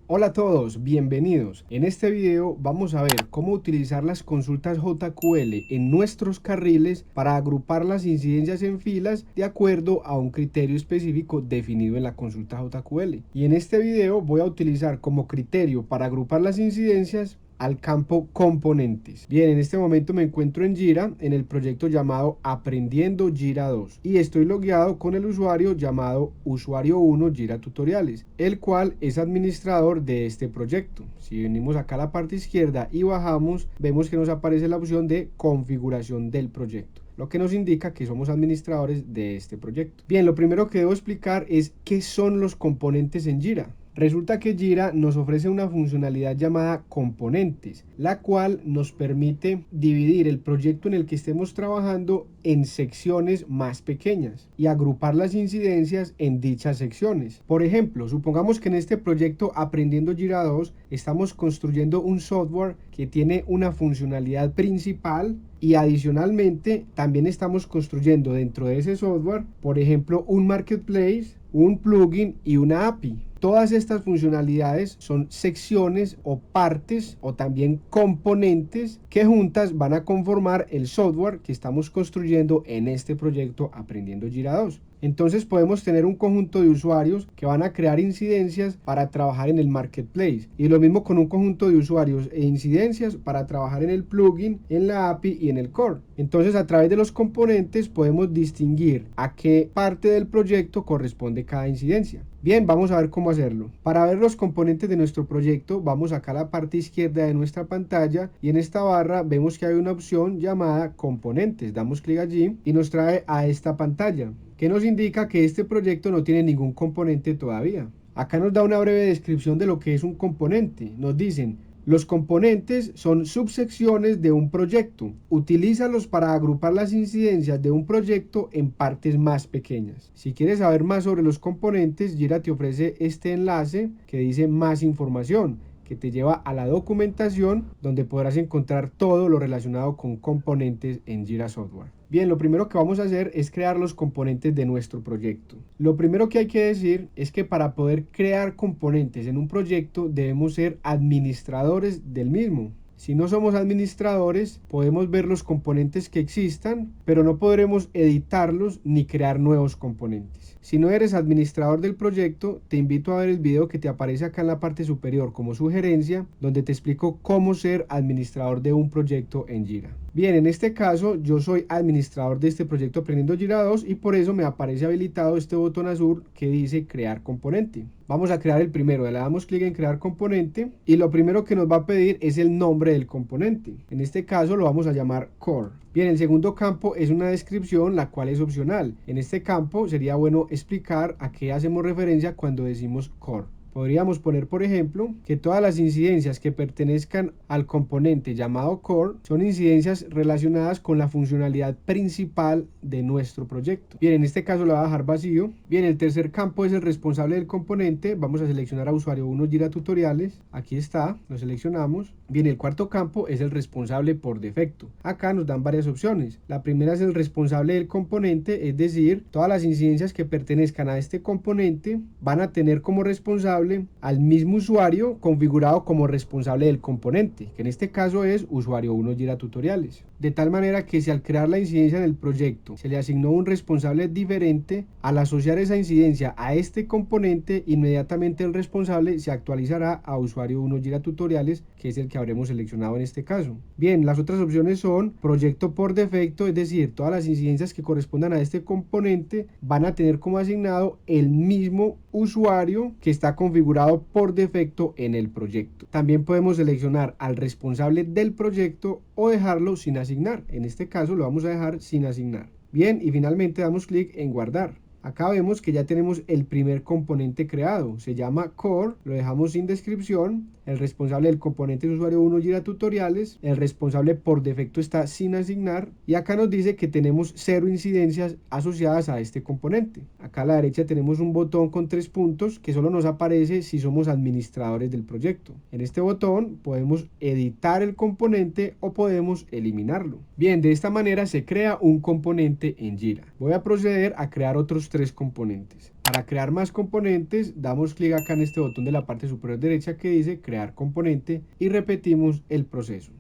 Hola a todos, bienvenidos. En este video vamos a ver cómo utilizar las consultas JQL en nuestros carriles para agrupar las incidencias en filas de acuerdo a un criterio específico definido en la consulta JQL. Y en este video voy a utilizar como criterio para agrupar las incidencias al campo componentes. Bien, en este momento me encuentro en Jira en el proyecto llamado Aprendiendo Jira 2 y estoy logueado con el usuario llamado usuario 1 Jira Tutoriales, el cual es administrador de este proyecto. Si venimos acá a la parte izquierda y bajamos, vemos que nos aparece la opción de configuración del proyecto, lo que nos indica que somos administradores de este proyecto. Bien, lo primero que debo explicar es qué son los componentes en Jira. Resulta que Jira nos ofrece una funcionalidad llamada componentes, la cual nos permite dividir el proyecto en el que estemos trabajando en secciones más pequeñas y agrupar las incidencias en dichas secciones. Por ejemplo, supongamos que en este proyecto Aprendiendo Jira 2 estamos construyendo un software que tiene una funcionalidad principal y adicionalmente también estamos construyendo dentro de ese software, por ejemplo, un marketplace, un plugin y una API. Todas estas funcionalidades son secciones o partes o también componentes que juntas van a conformar el software que estamos construyendo en este proyecto Aprendiendo Jira 2. Entonces podemos tener un conjunto de usuarios que van a crear incidencias para trabajar en el marketplace y lo mismo con un conjunto de usuarios e incidencias para trabajar en el plugin, en la API y en el core. Entonces a través de los componentes podemos distinguir a qué parte del proyecto corresponde cada incidencia. Bien, vamos a ver cómo hacerlo. Para ver los componentes de nuestro proyecto, vamos acá a la parte izquierda de nuestra pantalla y en esta barra vemos que hay una opción llamada componentes. Damos clic allí y nos trae a esta pantalla, que nos indica que este proyecto no tiene ningún componente todavía. Acá nos da una breve descripción de lo que es un componente. Nos dicen: los componentes son subsecciones de un proyecto. Utilízalos para agrupar las incidencias de un proyecto en partes más pequeñas. Si quieres saber más sobre los componentes, Jira te ofrece este enlace que dice más información, que te lleva a la documentación donde podrás encontrar todo lo relacionado con componentes en Jira Software. Bien, lo primero que vamos a hacer es crear los componentes de nuestro proyecto. Lo primero que hay que decir es que para poder crear componentes en un proyecto debemos ser administradores del mismo. Si no somos administradores, podemos ver los componentes que existan, pero no podremos editarlos ni crear nuevos componentes. Si no eres administrador del proyecto, te invito a ver el video que te aparece acá en la parte superior como sugerencia, donde te explico cómo ser administrador de un proyecto en Jira. Bien, en este caso yo soy administrador de este proyecto Aprendiendo Jira 2 y por eso me aparece habilitado este botón azul que dice crear componente. Vamos a crear el primero, le damos clic en crear componente y lo primero que nos va a pedir es el nombre del componente. En este caso lo vamos a llamar core. Bien, el segundo campo es una descripción, la cual es opcional. En este campo sería bueno explicar a qué hacemos referencia cuando decimos core. Podríamos poner, por ejemplo, que todas las incidencias que pertenezcan al componente llamado core son incidencias relacionadas con la funcionalidad principal de nuestro proyecto. Bien, en este caso lo voy a dejar vacío. Bien, el tercer campo es el responsable del componente. Vamos a seleccionar a usuario 1 Jira Tutoriales. Aquí está, lo seleccionamos. Bien, el cuarto campo es el responsable por defecto. Acá nos dan varias opciones. La primera es el responsable del componente, es decir, todas las incidencias que pertenezcan a este componente van a tener como responsable al mismo usuario configurado como responsable del componente, que en este caso es usuario 1 Jira Tutoriales. De tal manera que si al crear la incidencia en el proyecto se le asignó un responsable diferente, al asociar esa incidencia a este componente, inmediatamente el responsable se actualizará a usuario 1 Jira Tutoriales, que es el que habremos seleccionado en este caso. Bien, las otras opciones son proyecto por defecto, es decir, todas las incidencias que correspondan a este componente van a tener como asignado el mismo usuario que está configurado por defecto en el proyecto. También podemos seleccionar al responsable del proyecto o dejarlo sin asignar. En este caso lo vamos a dejar sin asignar. Bien, y finalmente damos clic en guardar. Acá vemos que ya tenemos el primer componente creado, se llama core, lo dejamos sin descripción, el responsable del componente es usuario 1 Jira Tutoriales, el responsable por defecto está sin asignar y acá nos dice que tenemos 0 incidencias asociadas a este componente. Acá a la derecha tenemos un botón con 3 puntos que solo nos aparece si somos administradores del proyecto. En este botón podemos editar el componente o podemos eliminarlo. Bien, de esta manera se crea un componente en Jira. Voy a proceder a crear otros 3 componentes. Para crear más componentes, damos clic acá en este botón de la parte superior derecha que dice crear componente y repetimos el proceso.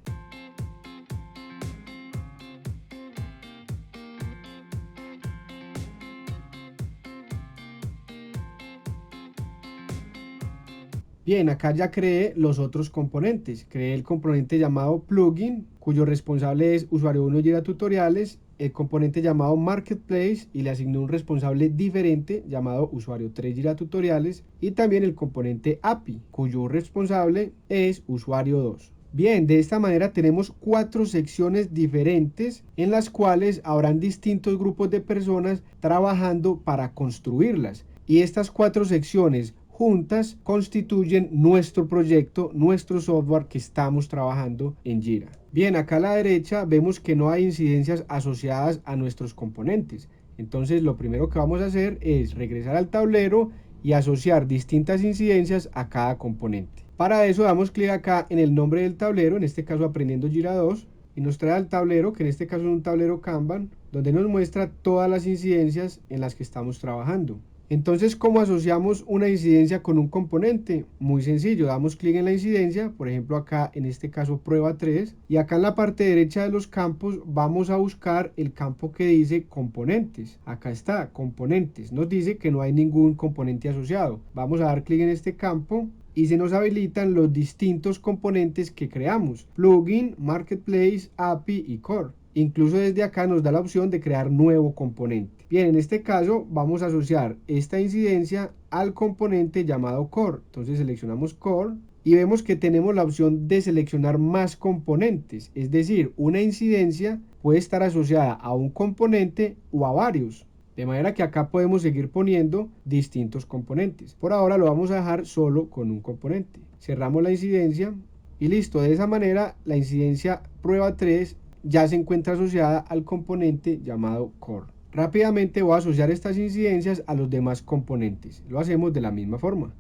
Bien, acá ya creé los otros componentes. Creé el componente llamado plugin, cuyo responsable es usuario 1 Jira Tutoriales, el componente llamado marketplace y le asigné un responsable diferente llamado usuario 3 Jira Tutoriales, y también el componente API, cuyo responsable es usuario 2. Bien, de esta manera tenemos 4 secciones diferentes en las cuales habrán distintos grupos de personas trabajando para construirlas. Y estas 4 secciones juntas constituyen nuestro proyecto, nuestro software que estamos trabajando en Jira. Bien, acá a la derecha vemos que no hay incidencias asociadas a nuestros componentes. Entonces lo primero que vamos a hacer es regresar al tablero y asociar distintas incidencias a cada componente. Para eso damos clic acá en el nombre del tablero, en este caso Aprendiendo Jira 2, y nos trae al tablero, que en este caso es un tablero Kanban, donde nos muestra todas las incidencias en las que estamos trabajando. Entonces, ¿cómo asociamos una incidencia con un componente? Muy sencillo, damos clic en la incidencia, por ejemplo acá en este caso prueba 3, y acá en la parte derecha de los campos vamos a buscar el campo que dice componentes. Acá está, componentes, nos dice que no hay ningún componente asociado. Vamos a dar clic en este campo y se nos habilitan los distintos componentes que creamos: plugin, marketplace, API y core. Incluso desde acá nos da la opción de crear nuevo componente. Bien, en este caso vamos a asociar esta incidencia al componente llamado core. Entonces seleccionamos core y vemos que tenemos la opción de seleccionar más componentes. Es decir, una incidencia puede estar asociada a un componente o a varios. De manera que acá podemos seguir poniendo distintos componentes. Por ahora lo vamos a dejar solo con un componente. Cerramos la incidencia y listo. De esa manera la incidencia prueba 3 ya se encuentra asociada al componente llamado core. Rápidamente voy a asociar estas incidencias a los demás componentes. Lo hacemos de la misma forma.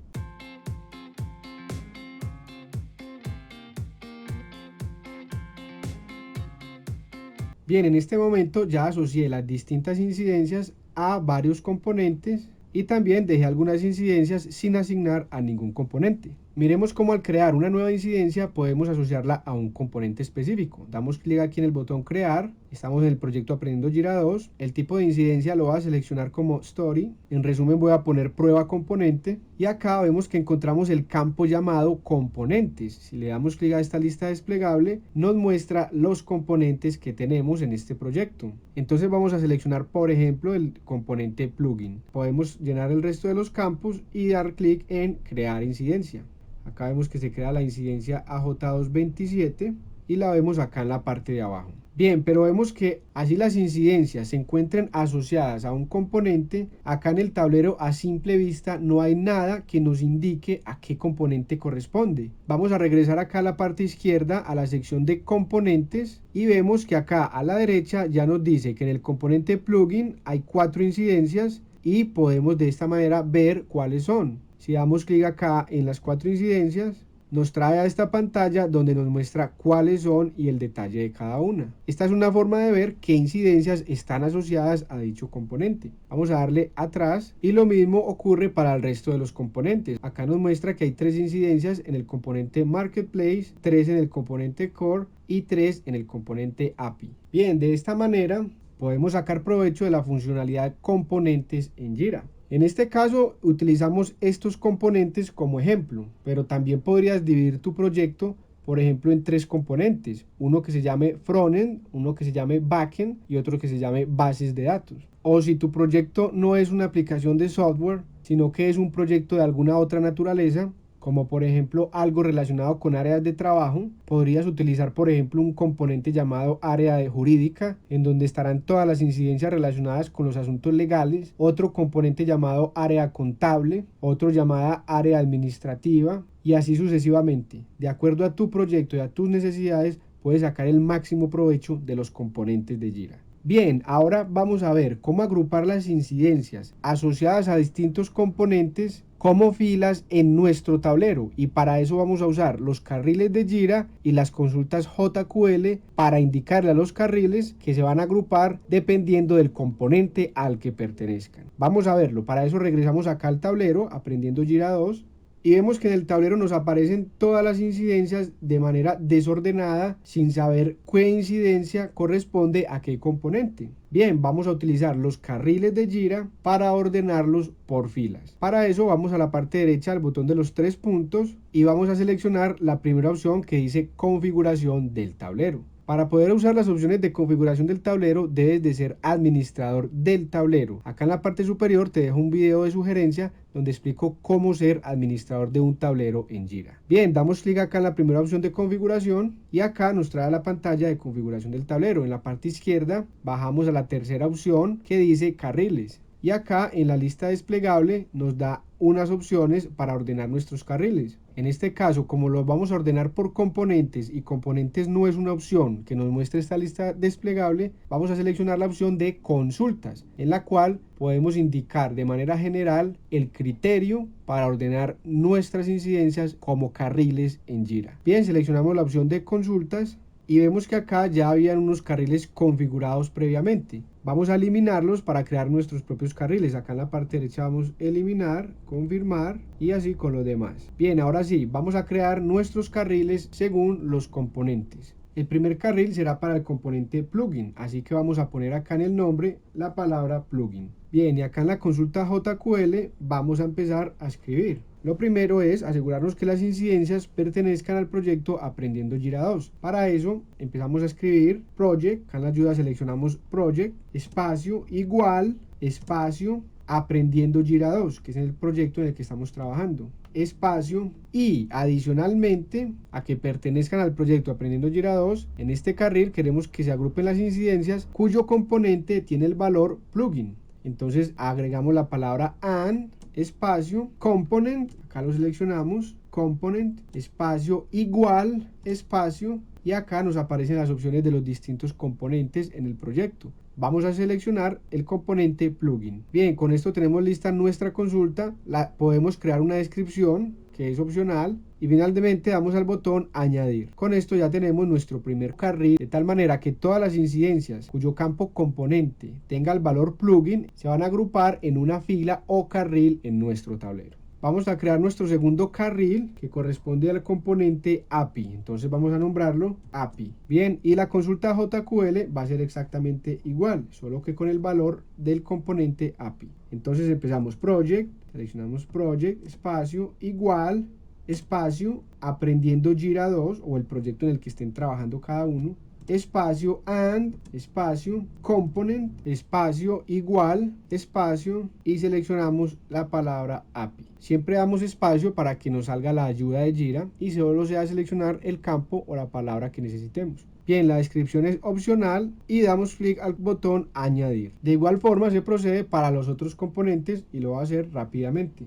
Bien, en este momento ya asocié las distintas incidencias a varios componentes y también dejé algunas incidencias sin asignar a ningún componente. Miremos cómo al crear una nueva incidencia podemos asociarla a un componente específico. Damos clic aquí en el botón crear, estamos en el proyecto Aprendiendo Jira 2, el tipo de incidencia lo voy a seleccionar como Story, en resumen voy a poner prueba componente y acá vemos que encontramos el campo llamado componentes. Si le damos clic a esta lista desplegable nos muestra los componentes que tenemos en este proyecto. Entonces vamos a seleccionar por ejemplo el componente plugin. Podemos llenar el resto de los campos y dar clic en crear incidencia. Acá vemos que se crea la incidencia AJ227 y la vemos acá en la parte de abajo. Bien, pero vemos que así las incidencias se encuentren asociadas a un componente, acá en el tablero a simple vista no hay nada que nos indique a qué componente corresponde. Vamos a regresar acá a la parte izquierda a la sección de componentes y vemos que acá a la derecha ya nos dice que en el componente plugin hay 4 incidencias y podemos de esta manera ver cuáles son. Si damos clic acá en las 4 incidencias, nos trae a esta pantalla donde nos muestra cuáles son y el detalle de cada una. Esta es una forma de ver qué incidencias están asociadas a dicho componente. Vamos a darle atrás y lo mismo ocurre para el resto de los componentes. Acá nos muestra que hay 3 incidencias en el componente marketplace, 3 en el componente core y 3 en el componente API. Bien, de esta manera podemos sacar provecho de la funcionalidad componentes en Jira. En este caso utilizamos estos componentes como ejemplo, pero también podrías dividir tu proyecto, por ejemplo, en 3 componentes, uno que se llame frontend, uno que se llame backend y otro que se llame bases de datos. O si tu proyecto no es una aplicación de software, sino que es un proyecto de alguna otra naturaleza, como por ejemplo algo relacionado con áreas de trabajo, podrías utilizar por ejemplo un componente llamado área de jurídica, en donde estarán todas las incidencias relacionadas con los asuntos legales, otro componente llamado área contable, otro llamada área administrativa y así sucesivamente. De acuerdo a tu proyecto y a tus necesidades, puedes sacar el máximo provecho de los componentes de Jira. Bien, ahora vamos a ver cómo agrupar las incidencias asociadas a distintos componentes como filas en nuestro tablero, y para eso vamos a usar los carriles de Jira y las consultas JQL para indicarle a los carriles que se van a agrupar dependiendo del componente al que pertenezcan. Vamos a verlo. Para eso regresamos acá al tablero aprendiendo Jira 2 y vemos que en el tablero nos aparecen todas las incidencias de manera desordenada sin saber qué incidencia corresponde a qué componente. Bien, vamos a utilizar los carriles de Jira para ordenarlos por filas. Para eso vamos a la parte derecha al botón de los 3 puntos y vamos a seleccionar la primera opción que dice configuración del tablero. Para poder usar las opciones de configuración del tablero debes de ser administrador del tablero. Acá en la parte superior te dejo un video de sugerencia donde explico cómo ser administrador de un tablero en Jira. Bien, damos clic acá en la primera opción de configuración y acá nos trae la pantalla de configuración del tablero. En la parte izquierda bajamos a la tercera opción que dice carriles. Y acá en la lista desplegable nos da unas opciones para ordenar nuestros carriles. En este caso, como los vamos a ordenar por componentes y componentes no es una opción que nos muestre esta lista desplegable, vamos a seleccionar la opción de consultas, en la cual podemos indicar de manera general el criterio para ordenar nuestras incidencias como carriles en Jira. Bien, seleccionamos la opción de consultas y vemos que acá ya habían unos carriles configurados previamente. Vamos a eliminarlos para crear nuestros propios carriles. Acá en la parte derecha vamos a eliminar, confirmar y así con los demás. Bien, ahora sí, vamos a crear nuestros carriles según los componentes. El primer carril será para el componente plugin, así que vamos a poner acá en el nombre la palabra plugin. Bien, y acá en la consulta JQL vamos a empezar a escribir. Lo primero es asegurarnos que las incidencias pertenezcan al proyecto Aprendiendo Jira 2. Para eso empezamos a escribir project, acá en la ayuda seleccionamos project, espacio, igual, espacio, Aprendiendo Jira 2, que es el proyecto en el que estamos trabajando, espacio, y adicionalmente a que pertenezcan al proyecto Aprendiendo Jira 2, en este carril queremos que se agrupen las incidencias cuyo componente tiene el valor plugin. Entonces agregamos la palabra and, espacio, component, acá lo seleccionamos, component, espacio, igual, espacio, y acá nos aparecen las opciones de los distintos componentes en el proyecto. Vamos a seleccionar el componente plugin. Bien, con esto tenemos lista nuestra consulta. Podemos crear una descripción que es opcional y finalmente damos al botón añadir. Con esto ya tenemos nuestro primer carril, de tal manera que todas las incidencias cuyo campo componente tenga el valor plugin se van a agrupar en una fila o carril en nuestro tablero. Vamos a crear nuestro segundo carril que corresponde al componente API. Entonces vamos a nombrarlo API. Bien, y la consulta JQL va a ser exactamente igual, solo que con el valor del componente API. Entonces empezamos project, seleccionamos project, espacio, igual, espacio, aprendiendo Jira 2 o el proyecto en el que estén trabajando cada uno, espacio, and, espacio, component, espacio, igual, espacio, y seleccionamos la palabra API. Siempre damos espacio para que nos salga la ayuda de Jira y solo sea seleccionar el campo o la palabra que necesitemos. Bien, la descripción es opcional y damos clic al botón añadir. De igual forma se procede para los otros componentes y lo voy a hacer rápidamente.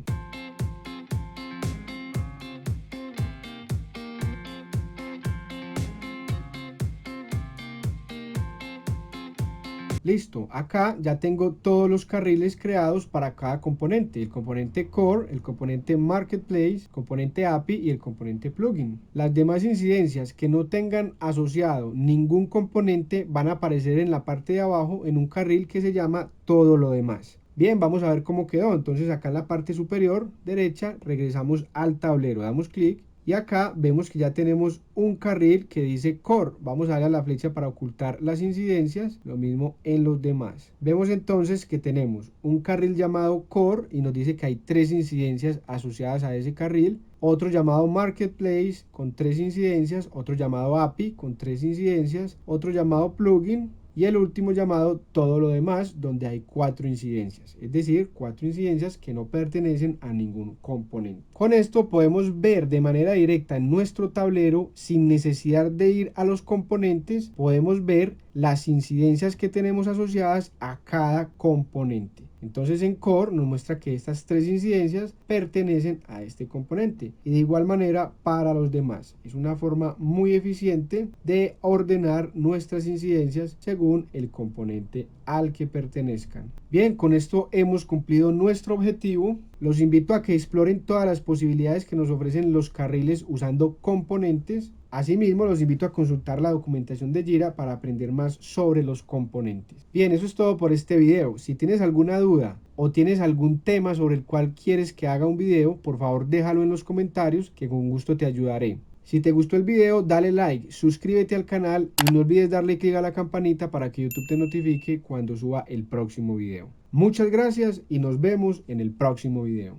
Listo, acá ya tengo todos los carriles creados para cada componente, el componente Core, el componente Marketplace, componente API y el componente Plugin. Las demás incidencias que no tengan asociado ningún componente van a aparecer en la parte de abajo en un carril que se llama Todo lo demás. Bien, vamos a ver cómo quedó. Entonces acá en la parte superior derecha regresamos al tablero, damos clic. Y acá vemos que ya tenemos un carril que dice Core. Vamos a darle a la flecha para ocultar las incidencias. Lo mismo en los demás. Vemos entonces que tenemos un carril llamado Core y nos dice que hay 3 incidencias asociadas a ese carril. Otro llamado Marketplace con 3 incidencias. Otro llamado API con 3 incidencias. Otro llamado Plugin. Y el último llamado todo lo demás, donde hay 4 incidencias, es decir, 4 incidencias que no pertenecen a ningún componente. Con esto podemos ver de manera directa en nuestro tablero, sin necesidad de ir a los componentes, podemos ver las incidencias que tenemos asociadas a cada componente. Entonces en Core nos muestra que estas 3 incidencias pertenecen a este componente y de igual manera para los demás. Es una forma muy eficiente de ordenar nuestras incidencias según el componente al que pertenezcan. Bien, con esto hemos cumplido nuestro objetivo. Los invito a que exploren todas las posibilidades que nos ofrecen los carriles usando componentes. Asimismo, los invito a consultar la documentación de Jira para aprender más sobre los componentes. Bien, eso es todo por este video. Si tienes alguna duda o tienes algún tema sobre el cual quieres que haga un video, por favor déjalo en los comentarios que con gusto te ayudaré. Si te gustó el video, dale like, suscríbete al canal y no olvides darle clic a la campanita para que YouTube te notifique cuando suba el próximo video. Muchas gracias y nos vemos en el próximo video.